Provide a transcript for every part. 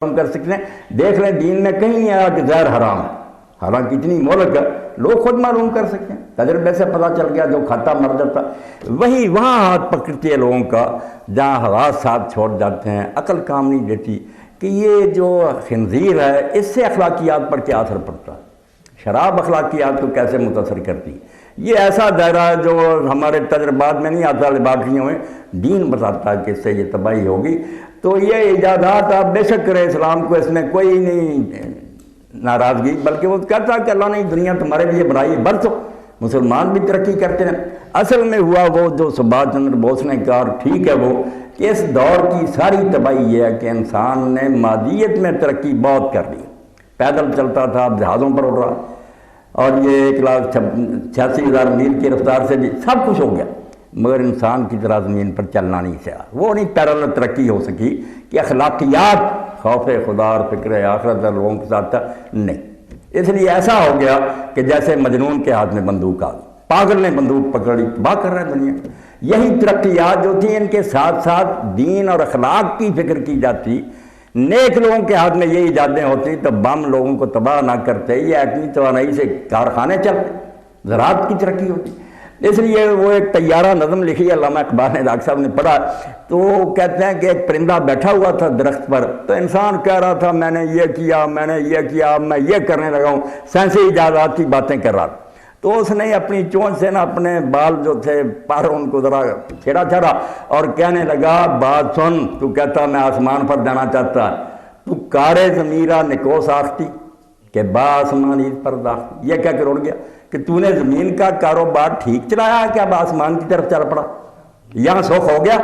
کر سکتے ہیں۔ دیکھ لیں دین میں کہیں نہیں آیا کہ زہر حرام ہے، حالانکہ اتنی مہلک ہے، لوگ خود معلوم کر سکتے ہیں، تجربے سے پتہ چل گیا، جو کھاتا مر جاتا۔ وہی وہاں ہاتھ پکڑتی ہے لوگوں کا جہاں حواس ساتھ چھوڑ جاتے ہیں، عقل کام نہیں دیتی کہ یہ جو خنزیر ہے اس سے اخلاقیات پر کیا اثر پڑتا ہے، شراب اخلاقیات کو کیسے متاثر کرتی ہے۔ یہ ایسا دائرہ ہے جو ہمارے تجربات میں نہیں آتا، لیبارٹریوں میں دین بتاتا ہے کہ اس سے یہ تباہی ہوگی۔ تو یہ ایجادات آپ بے شک کریں، اسلام کو اس میں کوئی نہیں ناراضگی، بلکہ وہ کہتا ہے کہ اللہ نے دنیا تمہارے لیے بنائی، برسو مسلمان بھی ترقی کرتے ہیں۔ اصل میں ہوا وہ جو سبھاش چندر بوس نے کہا، ٹھیک ہے وہ، کہ اس دور کی ساری تباہی یہ ہے کہ انسان نے مادیت میں ترقی بہت کر لی، پیدل چلتا تھا، جہازوں پر اڑ رہا، اور یہ 1,86,000 میل کی رفتار سے بھی سب کچھ ہو گیا، مگر انسان کی طرح زمین پر چلنا نہیں سکا۔ وہ نہیں پیرالل ترقی ہو سکی کہ اخلاقیات، خوف خدا اور فکر آخرت لوگوں کے ساتھ تھا، نہیں۔ اس لیے ایسا ہو گیا کہ جیسے مجنون کے ہاتھ میں بندوق آ گئی، پاگل نے بندوق پکڑی، تباہ کر رہا ہے دنیا۔ یہی ترقیات جو تھیں ان کے ساتھ ساتھ دین اور اخلاق کی فکر کی جاتی، نیک لوگوں کے ہاتھ میں یہ ایجادیں ہوتی تو بم لوگوں کو تباہ نہ کرتے، یہ ایٹمی توانائی سے کارخانے چلتے، زراعت کی ترقی ہوتی۔ اس لیے وہ ایک طیارہ نظم لکھی ہے علامہ اقبال نے، ڈاکٹر صاحب نے پڑھا، تو وہ کہتے ہیں کہ ایک پرندہ بیٹھا ہوا تھا درخت پر، تو انسان کہہ رہا تھا میں نے یہ کیا، میں نے یہ کیا، میں یہ کرنے لگا ہوں، سائنسی ایجادات کی باتیں کر رہا تھا۔ تو اس نے اپنی چونچ سے نا اپنے بال جو تھے پر ان کو ذرا چھیڑا چھاڑا اور کہنے لگا، بات سن، تو کہتا میں آسمان پر جانا چاہتا، تو کارے ضمیرہ نکو ساختی کہ با آسمانی پر داختی، یہ کہہ کر اڑ گیا کہ تو نے زمین کا کاروبار ٹھیک چلایا کہ اب آسمان کی طرف چل پڑا، یہاں سوکھ ہو گیا،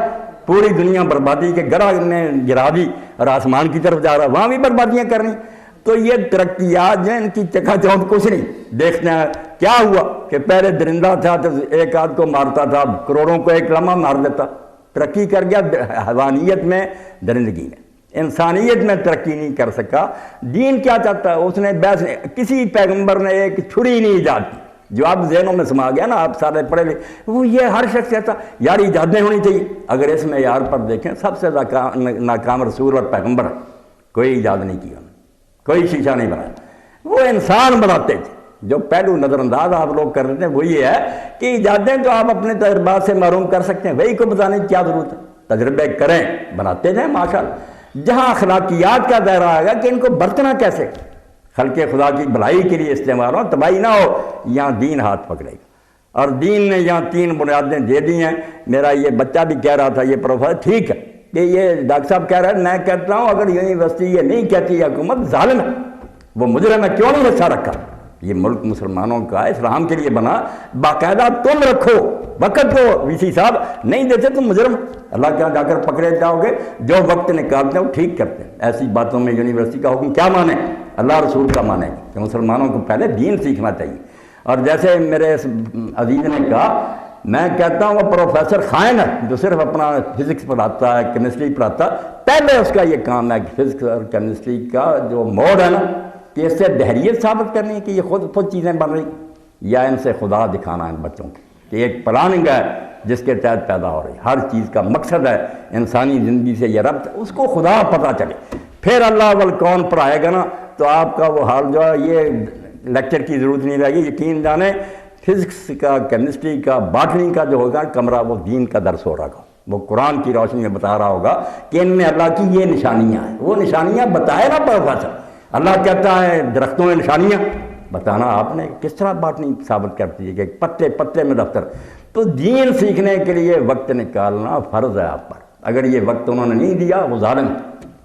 پوری دنیا بربادی کے گڑھا نے گرا دی اور آسمان کی طرف جا رہا، وہاں بھی بربادیاں کرنی۔ تو یہ ترقیات جو ان کی چکا چوند کچھ نہیں۔ دیکھتے ہیں کیا ہوا کہ پہلے درندہ تھا تو ایک آدھ کو مارتا تھا، کروڑوں کو ایک لمحہ مار دیتا، ترقی کر گیا حیوانیت میں، درندگی میں، انسانیت میں ترقی نہیں کر سکا۔ دین کیا چاہتا ہے؟ اس نے بحث، کسی پیغمبر نے ایک چھری نہیں ایجاد کی، جو اب ذہنوں میں سما گیا نا، آپ سارے پڑھے لکھے، وہ یہ ہر شخص کہتا یار ایجادیں ہونی چاہیے۔ اگر اس میں یار پر دیکھیں، سب سے ناکام رسول اور پیغمبر، کوئی ایجاد نہیں کیا، کوئی شیشہ نہیں بنایا، وہ انسان بناتے تھے۔ جو پہلو نظر انداز آپ لوگ کر رہے ہیں وہ یہ ہے کہ ایجادیں تو آپ اپنے تجربات سے معلوم کر سکتے ہیں، وہی کو بتانے کی کیا ضرورت ہے؟ تجربے کریں، بناتے جائیں ماشاءاللہ۔ جہاں اخلاقیات کا دائرہ آئے گا کہ ان کو برتنا کیسے، خلق خدا کی بھلائی کے لیے استعمال ہو، تباہی نہ ہو، یہاں دین ہاتھ پکڑے گا۔ اور دین نے یہاں 3 بنیادیں دے دی ہیں۔ میرا یہ بچہ بھی کہہ رہا تھا، یہ پروفیسر ٹھیک ہے کہ یہ ڈاکٹر صاحب کہہ رہا ہے، میں کہتا ہوں اگر یونیورسٹی یہ نہیں کہتی حکومت ظالم ہے، وہ مجرم ہے، کیوں نہیں رکھا رکھا؟ یہ ملک مسلمانوں کا اسلام کے لیے بنا، باقاعدہ تم رکھو، وقت کو وی سی صاحب نہیں دیتے تو مجرم، اللہ کے یہاں جا کر پکڑے جاؤ گے۔ جو وقت نکالتے ہیں وہ ٹھیک کرتے ہیں۔ ایسی باتوں میں یونیورسٹی کا حکم کیا مانے؟ اللہ رسول کا مانے کہ مسلمانوں کو پہلے دین سیکھنا چاہیے۔ اور جیسے میرے عزیز نے کہا، میں کہتا ہوں وہ پروفیسر خائن ہے جو صرف اپنا فزکس پڑھاتا ہے، کیمسٹری پڑھاتا ہے، پہلے اس کا یہ کام ہے کہ فزکس اور کیمسٹری کا جو موڈ ہے نا، کہ اس سے دہریت ثابت کرنی ہے کہ یہ خود چیزیں بن رہی، یا ان سے خدا دکھانا ہے بچوں کو کہ ایک پلاننگ ہے جس کے تحت پیدا ہو رہی، ہر چیز کا مقصد ہے انسانی زندگی سے یہ ربط، اس کو خدا پتہ چلے، پھر اللہ والکون پڑھائے گا نا، تو آپ کا وہ حال جو ہے، یہ لیکچر کی ضرورت نہیں رہے گی۔ یقین جانیں فزکس کا، کیمسٹری کا، باٹنی کا جو ہوگا کمرہ، وہ دین کا درس ہو رہا ہوگا، وہ قرآن کی روشنی میں بتا رہا ہوگا کہ ان میں اللہ کی یہ نشانیاں ہیں، وہ نشانیاں بتائے نا پروفیسر۔ اللہ کہتا ہے درختوں میں نشانیاں، بتانا آپ نے کس طرح باٹنی ثابت کرتی ہے کہ پتے پتے میں دفتر۔ تو دین سیکھنے کے لیے وقت نکالنا فرض ہے آپ پر۔ اگر یہ وقت انہوں نے نہیں دیا، وہ ظالم،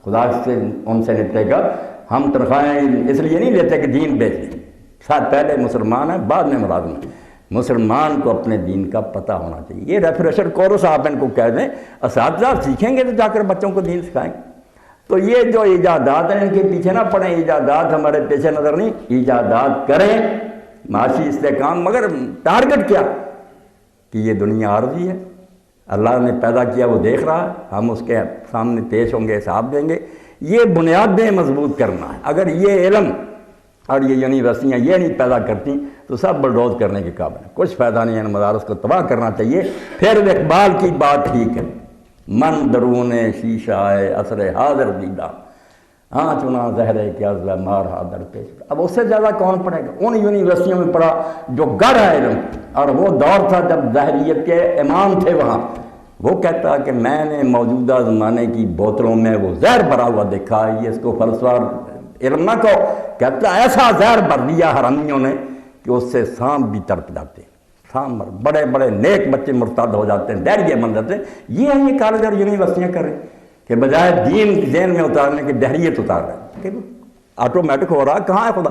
خدا سے ان سے نپٹے گا۔ ہم تنخواہیں اس لیے نہیں لیتے کہ دین بیچ دیں، ساتھ پہلے مسلمان ہیں، بعد میں ملازم ہیں۔ مسلمان کو اپنے دین کا پتہ ہونا چاہیے۔ یہ ریفریشر کورس آپ ان کو کہہ دیں، اساتذہ سیکھیں گے تو جا کر بچوں کو دین سکھائیں گے۔ تو یہ جو ایجادات ہیں ان کے پیچھے نہ پڑیں، ایجادات ہمارے پیچھے نظر نہیں، ایجادات کریں، معاشی استحکام، مگر ٹارگٹ کیا کہ یہ دنیا عارضی ہے، اللہ نے پیدا کیا وہ دیکھ رہا ہے، ہم اس کے سامنے پیش ہوں گے، حساب دیں گے۔ یہ بنیادیں مضبوط کرنا ہے۔ اگر یہ علم اور یہ یونیورسٹیاں یہ نہیں پیدا کرتی تو سب بلڈوز کرنے کے قابل ہیں، کچھ فائدہ نہیں ہے، مدارس کو تباہ کرنا چاہیے۔ پھر اقبال کی بات ٹھیک ہے، من درون شیشہ عصر حاضر دیدہ، ہاں چنا زہرے کیا مار در پیش. اب اس سے زیادہ کون پڑھے گا؟ ان یونیورسٹیوں میں پڑھا جو گڑھ ہے علم. اور وہ دور تھا جب ظاہریت کے امام تھے وہاں. وہ کہتا کہ میں نے موجودہ زمانے کی بوتلوں میں وہ زہر بھرا ہوا دیکھا. یہ اس کو فلسفہ علم نہ کہو. کہتا ایسا زہر بھر دیا حرامیوں نے کہ اس سے سانپ بھی تڑپ جاتے ہیں. سانپ بڑے بڑے نیک بچے مرتد ہو جاتے ہیں، ڈہریے بن جاتے ہیں. یہ ہیں یہ کالج اور یونیورسٹیاں کر رہے ہیں کہ بجائے دین ذہن میں اتارنے کے دہریت اتار رہے ہیں. کہ آٹومیٹک ہو رہا. کہاں ہے خدا؟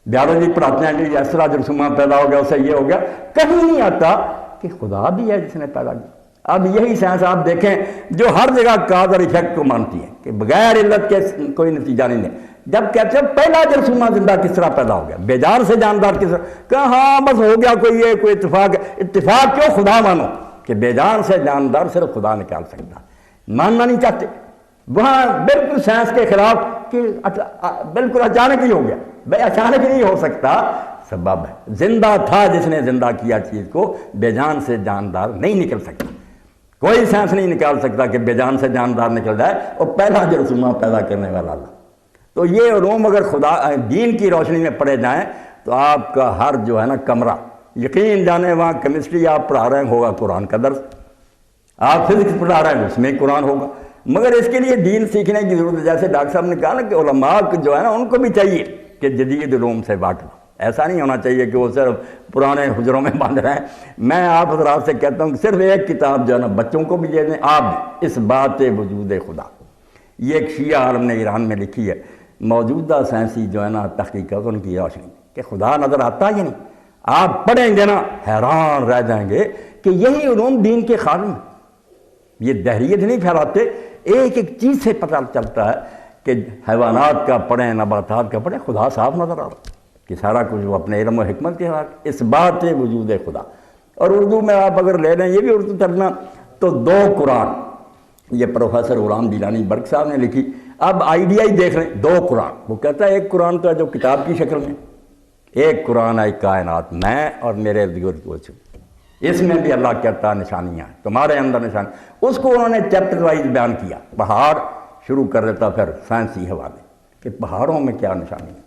بیالوجی پڑھاتے ہیں کہ اس طرح جرثومہ پیدا ہو گیا، اسے یہ ہو گیا. کہیں نہیں آتا کہ خدا بھی ہے جس نے پیدا کیا. اب یہی سائنس آپ دیکھیں جو ہر جگہ کاز اور ایفیکٹ کو مانتی ہے کہ بغیر علت کے کوئی نتیجہ نہیں ہے. جب کہتے ہیں پہلا جرثومہ زندہ کس طرح پیدا ہو گیا، بے جان سے جاندار کس طرح، کہا ہاں بس ہو گیا کوئی یہ کوئی اتفاق. اتفاق کیوں؟ خدا مانو کہ بے جان سے جاندار صرف خدا نکال سکتا. ماننا نہیں چاہتے. وہاں بالکل سائنس کے خلاف کہ بالکل اچانک ہی ہو گیا. بھائی اچانک نہیں ہو سکتا، سبب ہے. زندہ تھا جس نے زندہ کیا چیز کو، بے جان سے جاندار نہیں نکل سکتا. کوئی سائنس نہیں نکال سکتا کہ بے جان سے جاندار نکل جائے. اور پہلا جرثومہ پیدا کرنے والا اللہ. تو یہ علوم اگر خدا دین کی روشنی میں پڑھے جائیں تو آپ کا ہر جو ہے نا کمرہ، یقین جانے وہاں کیمسٹری آپ پڑھا رہے ہیں ہوگا قرآن کا درس، آپ فزکس پڑھا رہے ہیں اس میں قرآن ہوگا. مگر اس کے لیے دین سیکھنے کی ضرورت ہے. جیسے ڈاکٹر صاحب نے کہا نا کہ علماء جو ہے نا ان کو بھی چاہیے کہ جدید علوم سے واقف. ایسا نہیں ہونا چاہیے کہ وہ صرف پرانے حجروں میں باندھ رہے ہیں. میں آپ حضرات سے کہتا ہوں کہ صرف ایک کتاب جو ہے نا بچوں کو بھی دے دیں آپ بھی، اس بات وجود خدا. یہ ایک شیعہ عالم نے ایران میں لکھی ہے. موجودہ سائنسی جو ہے نا تحقیقات ان کی روشنی کہ خدا نظر آتا ہی نہیں. آپ پڑھیں گے نا حیران رہ جائیں گے کہ یہی علوم دین کے خادم ہیں. یہ دہریت نہیں پھیلاتے. ایک ایک چیز سے پتہ چلتا ہے کہ حیوانات کا پڑھیں، نباتات کا پڑھیں، خدا صاف نظر آ رہا کہ سارا کچھ وہ اپنے علم و حکمت کے ساتھ. اس بات وجود خدا. اور اردو میں آپ اگر لے لیں، یہ بھی اردو ترجمہ، تو 2 قرآن یہ پروفیسر غلام دیلانی برق صاحب نے لکھی. اب آئیڈیا ہی دیکھ لیں. 2 قرآن. وہ کہتا ہے ایک قرآن تو ہے جو کتاب کی شکل میں، ایک قرآن ہے کائنات میں اور میرے ارد گرد کو. اس میں بھی اللہ کہتا ہے نشانیاں ہیں تمہارے اندر نشان. اس کو انہوں نے چیپٹر وائز بیان کیا. پہاڑ شروع کر دیتا پھر سائنسی حوالے کہ پہاڑوں میں کیا نشانی ہے.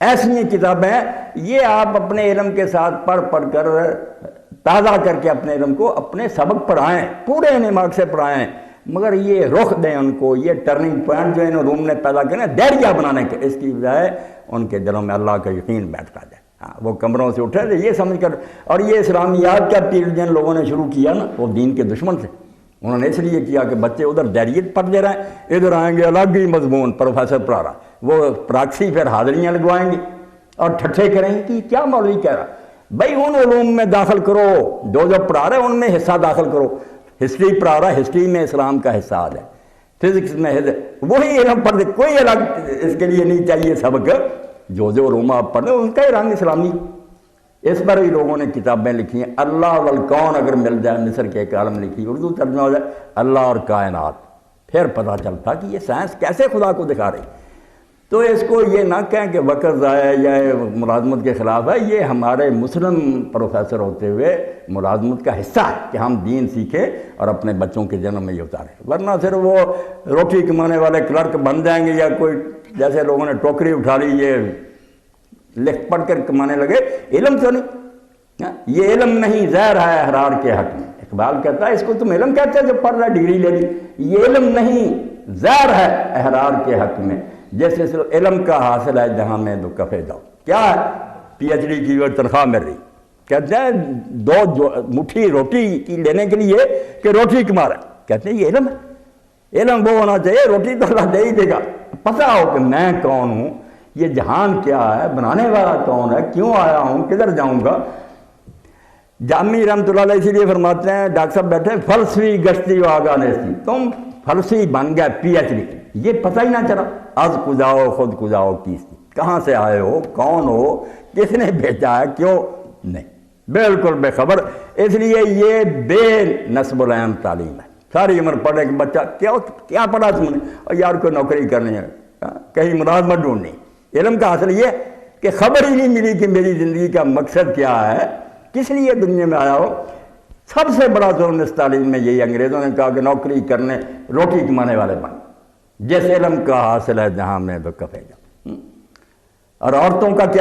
ایسی کتابیں یہ آپ اپنے علم کے ساتھ پڑھ کر تازہ کر کے اپنے علم کو اپنے سبق پڑھائیں، پورے نماغ سے پڑھائیں. مگر یہ رخ دیں ان کو، یہ ٹرننگ پوائنٹ جو ان علوم نے پیدا کرنا دائرہ بنانے کے، اس کی بجائے ان کے دلوں میں اللہ کا یقین بیٹھتا جائے. ہاں وہ کمروں سے اٹھے تھے یہ سمجھ کر. اور یہ اسلامیات کا پیریڈ جن لوگوں نے شروع کیا نا وہ دین کے دشمن تھے. انہوں نے اس لیے کیا کہ بچے ادھر دائریت پڑھ دے رہے ہیں، ادھر آئیں گے الگ ہی مضمون پروفیسر پڑھا رہا، وہ پراکسی پھر حاضریاں لگوائیں گے اور ٹھٹھے کریں گے کہ کیا مولوی کہہ رہا. بھائی ان علوم میں داخل کرو جو پڑھا رہے ہیں، ان میں حصہ داخل کرو. ہسٹری پڑھا رہا ہے، ہسٹری میں اسلام کا حصہ آ جائے. فزکس میں وہی علم پڑھ دے. کوئی الگ اس کے لیے نہیں چاہیے سبق. جو علوم آپ پڑھ رہے ہیں ان کا ہی رنگ اسلامی. اس پر ہی لوگوں نے کتابیں لکھی ہیں. اللہ والکون اگر مل جائے، مصر کے ایک عالم لکھی، اردو ترجمہ ہو جائے اللہ اور کائنات، پھر پتہ چلتا کہ یہ سائنس کیسے خدا کو دکھا رہی. تو اس کو یہ نہ کہیں کہ وقت ضائع یا ملازمت کے خلاف ہے. یہ ہمارے مسلم پروفیسر ہوتے ہوئے ملازمت کا حصہ ہے کہ ہم دین سیکھیں اور اپنے بچوں کے جنم میں یہ اتاریں. ورنہ صرف وہ روٹی کمانے والے کلرک بن جائیں گے یا کوئی جیسے لوگوں نے ٹوکری اٹھا لی، یہ لکھ پڑھ کر کمانے لگے. علم تو نہیں، یہ علم نہیں، زہر ہے احرار کے حق میں. اقبال کہتا ہے اس کو تم علم کہتے ہیں جو پڑھ رہا ہے ڈگری لے لی. یہ علم نہیں، زہر ہے احرار کے حق میں. جیسے علم کا حاصل ہے جہاں میں دو کفے جاؤ. کیا ہے؟ پی ایچ ڈی کی تنخواہ مل رہی. کہتے ہیں 2 مٹھی روٹی کی لینے کے لیے کہ روٹی کما رہا ہے. کہتے ہیں یہ علم ہے. علم وہ ہونا چاہیے روٹی تو اللہ دے ہی دے گا. پتہ ہو کہ میں کون ہوں، یہ جہان کیا ہے، بنانے والا کون ہے، کیوں آیا ہوں، کدھر جاؤں گا. جامی رحمۃ اللہ علیہ اسی لیے فرماتے ہیں، ڈاکٹر صاحب بیٹھے، فلسفی گشتی و آگاہ نیستی. تم فلسفی بن گیا، پی ایچ ڈی، یہ پتہ ہی نہ چلا. از کجاؤ خود کجاؤ کیستی، کہاں سے آئے ہو، کون ہو، کس نے بھیجا ہے، کیوں نہیں، بالکل بے خبر. اس لیے یہ بے نصب العین تعلیم ہے. ساری عمر پڑھے کہ بچہ کیا پڑھا تم نے، اور یار کوئی نوکری کرنی ہے، کہیں ملازمت ڈھونڈنی. علم کا حاصل یہ کہ خبر ہی نہیں ملی کہ میری زندگی کا مقصد کیا ہے، کس لیے دنیا میں آیا ہو. سب سے بڑا ظلم اس تعلیم میں یہی انگریزوں نے کہا کہ نوکری کرنے، روٹی کمانے والے بن. جس علم کا حاصل ہے جہاں میں بکفے جا۔ اور عورتوں کا کیا